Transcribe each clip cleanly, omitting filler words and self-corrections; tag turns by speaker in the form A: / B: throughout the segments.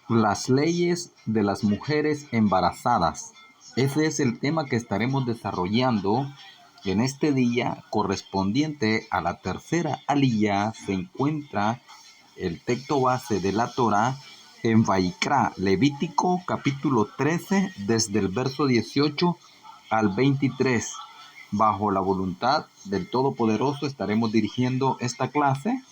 A: Las leyes de las mujeres embarazadas. Ese es el tema que estaremos desarrollando en este día correspondiente a la tercera aliyá. Se encuentra el texto base de la Torá en Vaikra, Levítico capítulo 13, desde el verso 18 al 23. Bajo la voluntad del Todopoderoso estaremos dirigiendo esta clase.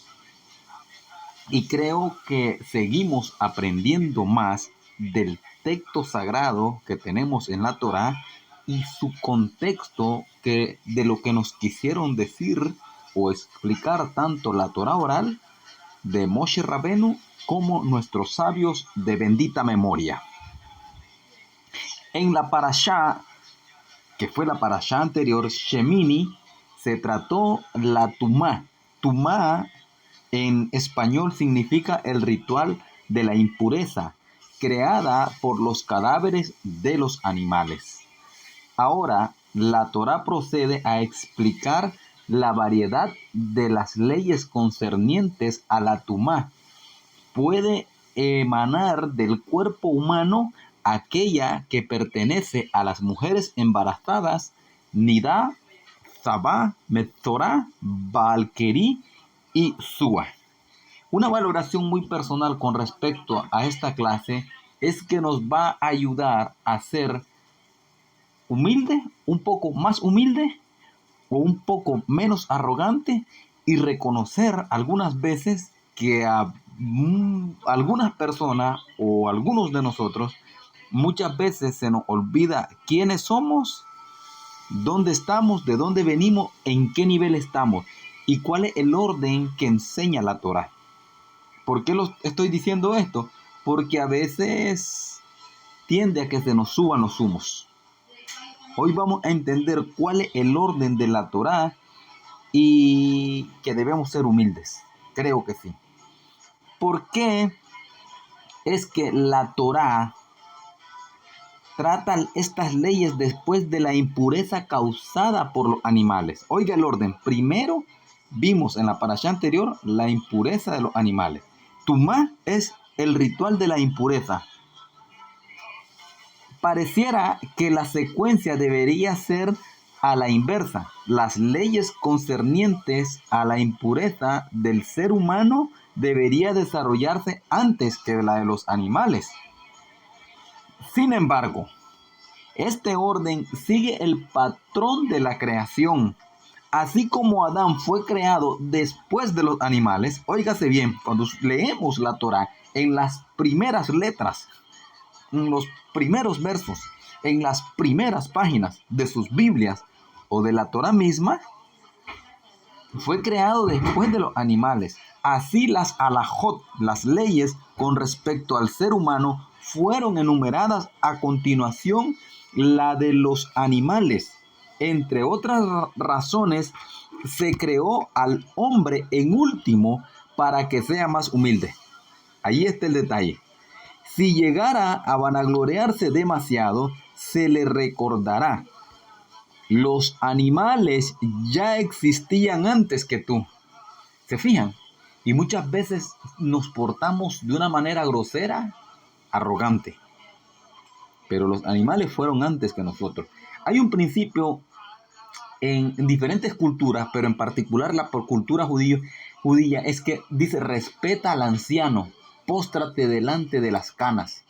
A: Y creo que seguimos aprendiendo más del texto sagrado que tenemos en la Torá y su contexto que de lo que nos quisieron decir o explicar tanto la Torá oral de Moshe Rabenu como nuestros sabios de bendita memoria. En la parashá, que fue la parashá anterior, Shemini, se trató la Tumá. Tumá en español significa el ritual de la impureza, creada por los cadáveres de los animales. Ahora, la Torá procede a explicar la variedad de las leyes concernientes a la tumá. Puede emanar del cuerpo humano aquella que pertenece a las mujeres embarazadas, Nidá, Sabá, Metzorá, Baalquerí y Sua. Una valoración muy personal con respecto a esta clase es que nos va a ayudar a ser humilde, un poco más humilde o un poco menos arrogante y reconocer algunas veces que a algunas personas o algunos de nosotros muchas veces se nos olvida quiénes somos, dónde estamos, de dónde venimos, en qué nivel estamos y cuál es el orden que enseña la Torá. ¿Por qué estoy diciendo esto? Porque a veces tiende a que se nos suban los humos. Hoy vamos a entender cuál es el orden de la Torá y que debemos ser humildes. Creo que sí. ¿Por qué es que la Torá trata estas leyes después de la impureza causada por los animales? Oiga el orden. Primero vimos en la parashá anterior la impureza de los animales. Tumá es el ritual de la impureza. Pareciera que la secuencia debería ser a la inversa. Las leyes concernientes a la impureza del ser humano debería desarrollarse antes que la de los animales. Sin embargo, este orden sigue el patrón de la creación. Así como Adán fue creado después de los animales, óigase bien, cuando leemos la Torá en las primeras letras, en los primeros versos, en las primeras páginas de sus Biblias o de la Torá misma, fue creado después de los animales. Así las alajot, las leyes con respecto al ser humano, fueron enumeradas a continuación la de los animales. Entre otras razones, se creó al hombre en último para que sea más humilde. Ahí está el detalle. Si llegara a vanagloriarse demasiado, se le recordará: los animales ya existían antes que tú. ¿Se fijan? Y muchas veces nos portamos de una manera grosera, arrogante. Pero los animales fueron antes que nosotros. Hay un principio en diferentes culturas, pero en particular la cultura judía, es que dice: respeta al anciano, póstrate delante de las canas.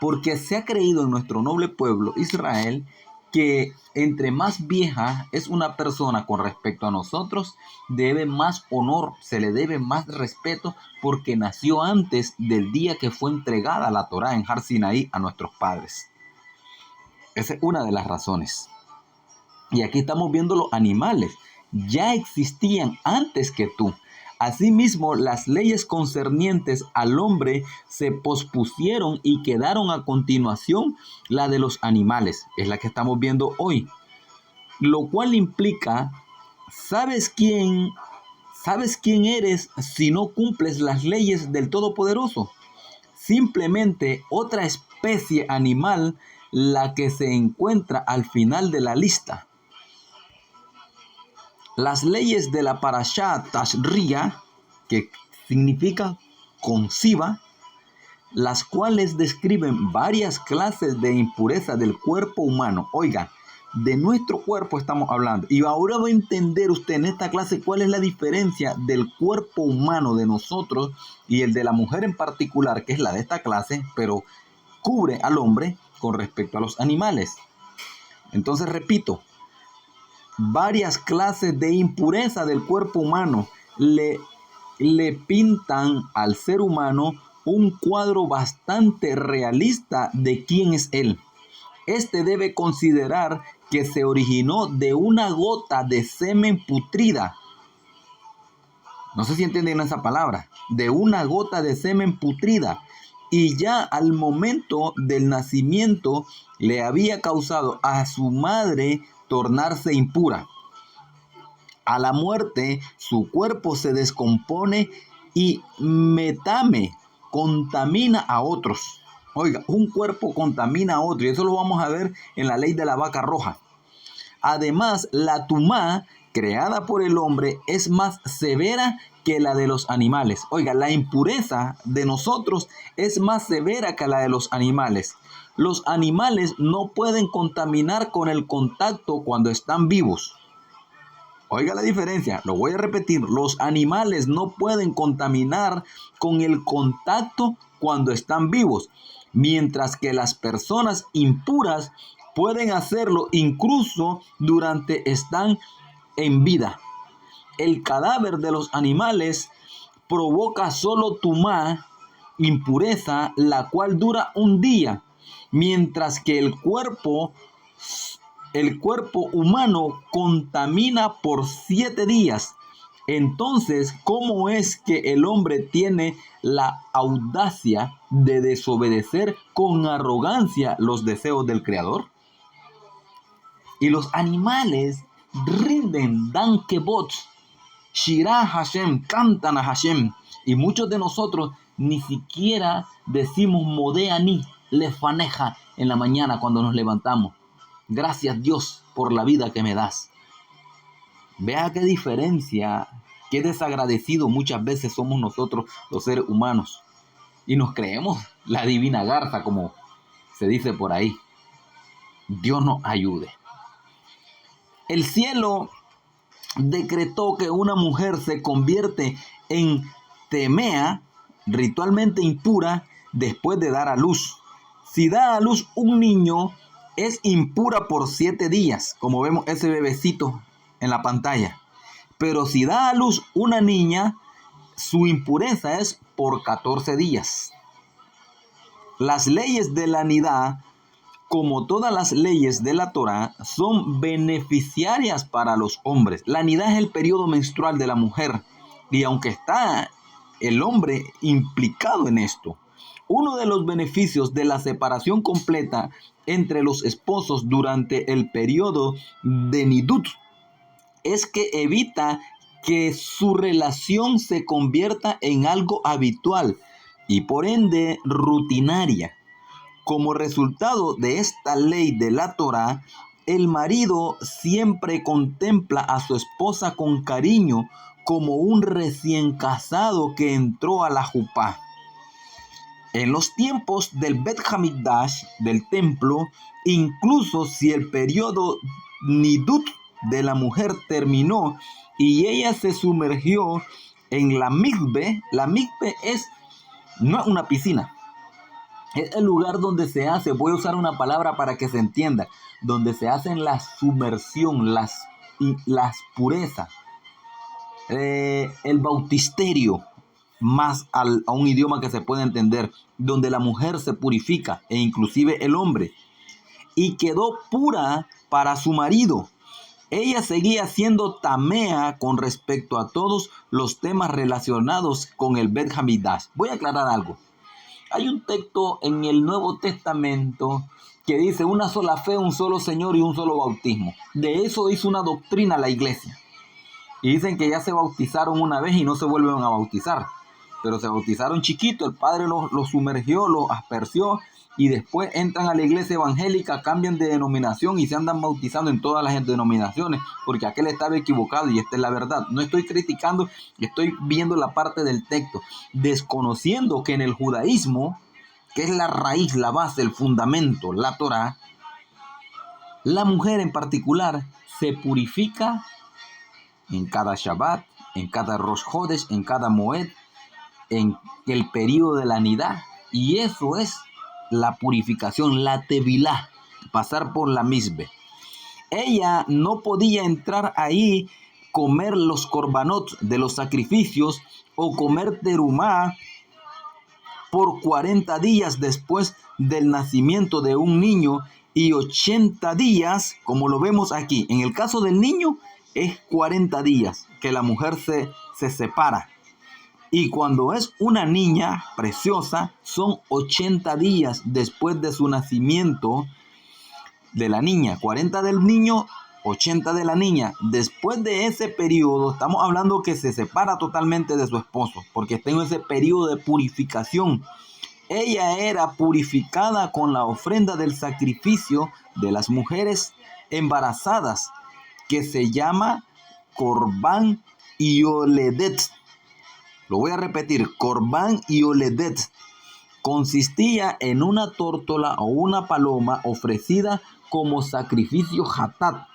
A: Porque se ha creído en nuestro noble pueblo Israel que entre más vieja es una persona con respecto a nosotros, debe más honor, se le debe más respeto, porque nació antes del día que fue entregada la Torá en Har Sinaí a nuestros padres. Esa es una de las razones. Y aquí estamos viendo los animales. Ya existían antes que tú. Asimismo, las leyes concernientes al hombre se pospusieron y quedaron a continuación la de los animales. Es la que estamos viendo hoy. Lo cual implica, ¿sabes quién eres si no cumples las leyes del Todopoderoso? Simplemente otra especie animal, la que se encuentra al final de la lista. Las leyes de la parashá Tashriya, que significa conciba, las cuales describen varias clases de impureza del cuerpo humano. Oiga, de nuestro cuerpo estamos hablando. Y ahora va a entender usted en esta clase cuál es la diferencia del cuerpo humano de nosotros y el de la mujer en particular, que es la de esta clase, pero cubre al hombre con respecto a los animales. Entonces, repito, varias clases de impureza del cuerpo humano le pintan al ser humano un cuadro bastante realista de quién es él. Este debe considerar que se originó de una gota de semen putrida. No sé si entienden esa palabra. De una gota de semen putrida. Y ya al momento del nacimiento le había causado a su madre tornarse impura. A la muerte, su cuerpo se descompone y metame, contamina a otros. Oiga, un cuerpo contamina a otro y eso lo vamos a ver en la ley de la vaca roja. Además, la tumá creada por el hombre es más severa que la de los animales. Oiga, la impureza de nosotros es más severa que la de los animales. Los animales no pueden contaminar con el contacto cuando están vivos. Oiga la diferencia, lo voy a repetir, los animales no pueden contaminar con el contacto cuando están vivos, mientras que las personas impuras pueden hacerlo incluso durante están en vida. El cadáver de los animales provoca solo tumá, impureza, la cual dura un día, mientras que el cuerpo humano contamina por 7 días. Entonces, ¿cómo es que el hombre tiene la audacia de desobedecer con arrogancia los deseos del Creador? Y los animales rinden, dan kebot, shirah Hashem, cantan a Hashem. Y muchos de nosotros ni siquiera decimos modéani, lefaneja en la mañana cuando nos levantamos. Gracias Dios por la vida que me das. Vea qué diferencia, qué desagradecidos muchas veces somos nosotros los seres humanos. Y nos creemos la divina garza, como se dice por ahí. Dios nos ayude. El cielo decretó que una mujer se convierte en temea, ritualmente impura, después de dar a luz. Si da a luz un niño, es impura por 7 días, como vemos ese bebecito en la pantalla. Pero si da a luz una niña, su impureza es por 14 días. Las leyes de la nidá, como todas las leyes de la Torá, son beneficiarias para los hombres. La nidá es el periodo menstrual de la mujer. Y aunque está el hombre implicado en esto, uno de los beneficios de la separación completa entre los esposos durante el periodo de Nidut es que evita que su relación se convierta en algo habitual y por ende rutinaria. Como resultado de esta ley de la Torá, el marido siempre contempla a su esposa con cariño como un recién casado que entró a la jupá. En los tiempos del Bet Hamikdash, del templo, incluso si el periodo Nidut de la mujer terminó y ella se sumergió en la mikve no es una piscina, es el lugar donde se hace, voy a usar una palabra para que se entienda, donde se hacen la sumersión, las purezas, el bautisterio, más a un idioma que se pueda entender, donde la mujer se purifica e inclusive el hombre, y quedó pura para su marido. Ella seguía siendo tamea con respecto a todos los temas relacionados con el Bet Hamikdash. Voy a aclarar algo. Hay un texto en el Nuevo Testamento que dice una sola fe, un solo Señor y un solo bautismo. De eso hizo una doctrina la iglesia. Y dicen que ya se bautizaron una vez y no se vuelven a bautizar. Pero se bautizaron chiquitos, el Padre los sumergió, los aspersió y después entran a la iglesia evangélica, cambian de denominación y se andan bautizando en todas las denominaciones, porque aquel estaba equivocado y esta es la verdad. No estoy criticando, estoy viendo la parte del texto, desconociendo que en el judaísmo que es la raíz, la base, el fundamento, la Torá, la mujer en particular se purifica en cada Shabbat, en cada Rosh Hodesh, en cada Moed, en el periodo de la Nidá. Y eso es la purificación, la tevilá, pasar por la misbe. Ella no podía entrar ahí, comer los korbanot de los sacrificios o comer terumá por 40 días después del nacimiento de un niño y 80 días, como lo vemos aquí. En el caso del niño es 40 días que la mujer se separa. Y cuando es una niña preciosa, son 80 días después de su nacimiento de la niña. 40 del niño, 80 de la niña. Después de ese periodo, estamos hablando que se separa totalmente de su esposo, porque está en ese periodo de purificación. Ella era purificada con la ofrenda del sacrificio de las mujeres embarazadas, que se llama Corbán y Oledet. Lo voy a repetir, Corbán y Oledet. Consistía en una tórtola o una paloma ofrecida como sacrificio hatat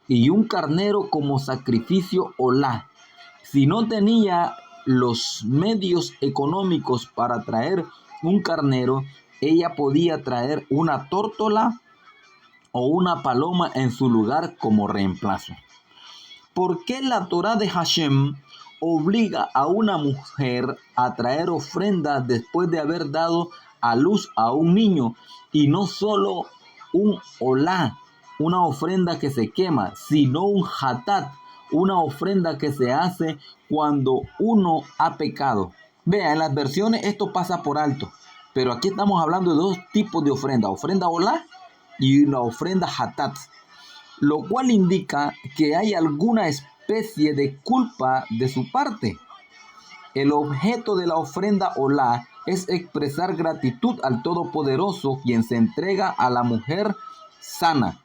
A: y un carnero como sacrificio olá. Si no tenía los medios económicos para traer un carnero, ella podía traer una tórtola o una paloma en su lugar como reemplazo. ¿Por qué la Torá de Hashem obliga a una mujer a traer ofrendas después de haber dado a luz a un niño y no solo un olá, una ofrenda que se quema, sino un hatat, una ofrenda que se hace cuando uno ha pecado? Vea, en las versiones esto pasa por alto, pero aquí estamos hablando de dos tipos de ofrenda olá y la ofrenda hatat, lo cual indica que hay alguna especie de culpa de su parte. El objeto de la ofrenda olá es expresar gratitud al Todopoderoso, quien se entrega a la mujer sana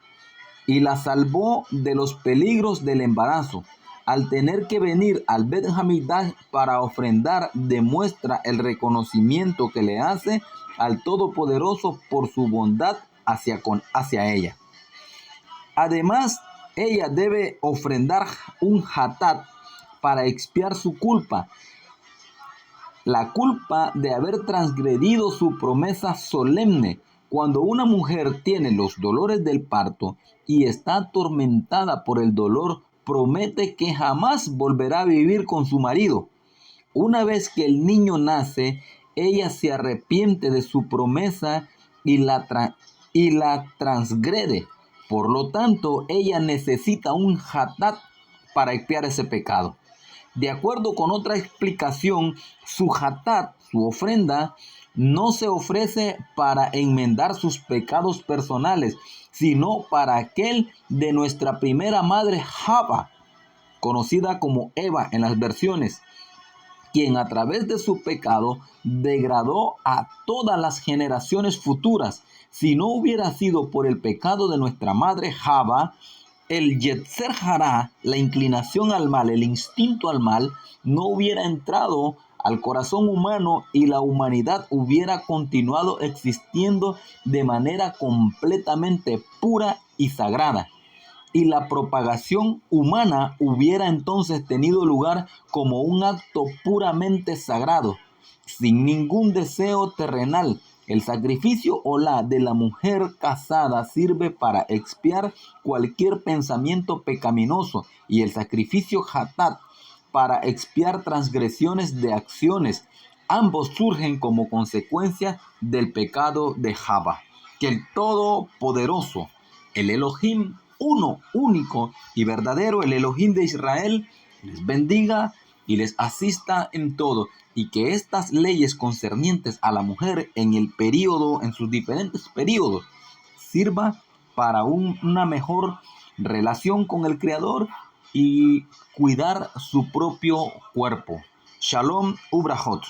A: y la salvó de los peligros del embarazo. Al tener que venir al Bet Hamikdash para ofrendar, demuestra el reconocimiento que le hace al Todopoderoso por su bondad hacia ella. Además, ella debe ofrendar un hatat para expiar su culpa, la culpa de haber transgredido su promesa solemne. Cuando una mujer tiene los dolores del parto y está atormentada por el dolor, promete que jamás volverá a vivir con su marido. Una vez que el niño nace, ella se arrepiente de su promesa y la transgrede. Por lo tanto, ella necesita un hatat para expiar ese pecado. De acuerdo con otra explicación, su hatat, su ofrenda, no se ofrece para enmendar sus pecados personales, sino para aquel de nuestra primera madre Java, conocida como Eva en las versiones, quien a través de su pecado degradó a todas las generaciones futuras. Si no hubiera sido por el pecado de nuestra madre Java, el Yetzer Hará, la inclinación al mal, el instinto al mal, no hubiera entrado al corazón humano y la humanidad hubiera continuado existiendo de manera completamente pura y sagrada. Y la propagación humana hubiera entonces tenido lugar como un acto puramente sagrado, sin ningún deseo terrenal. El sacrificio olá de la mujer casada sirve para expiar cualquier pensamiento pecaminoso y el sacrificio hatat para expiar transgresiones de acciones. Ambos surgen como consecuencia del pecado de Java. Que el Todopoderoso, el Elohim uno, único y verdadero, el Elohim de Israel, les bendiga y les asista en todo, y que estas leyes concernientes a la mujer en sus diferentes periodos, sirva para una mejor relación con el Creador y cuidar su propio cuerpo. Shalom Ubrahot.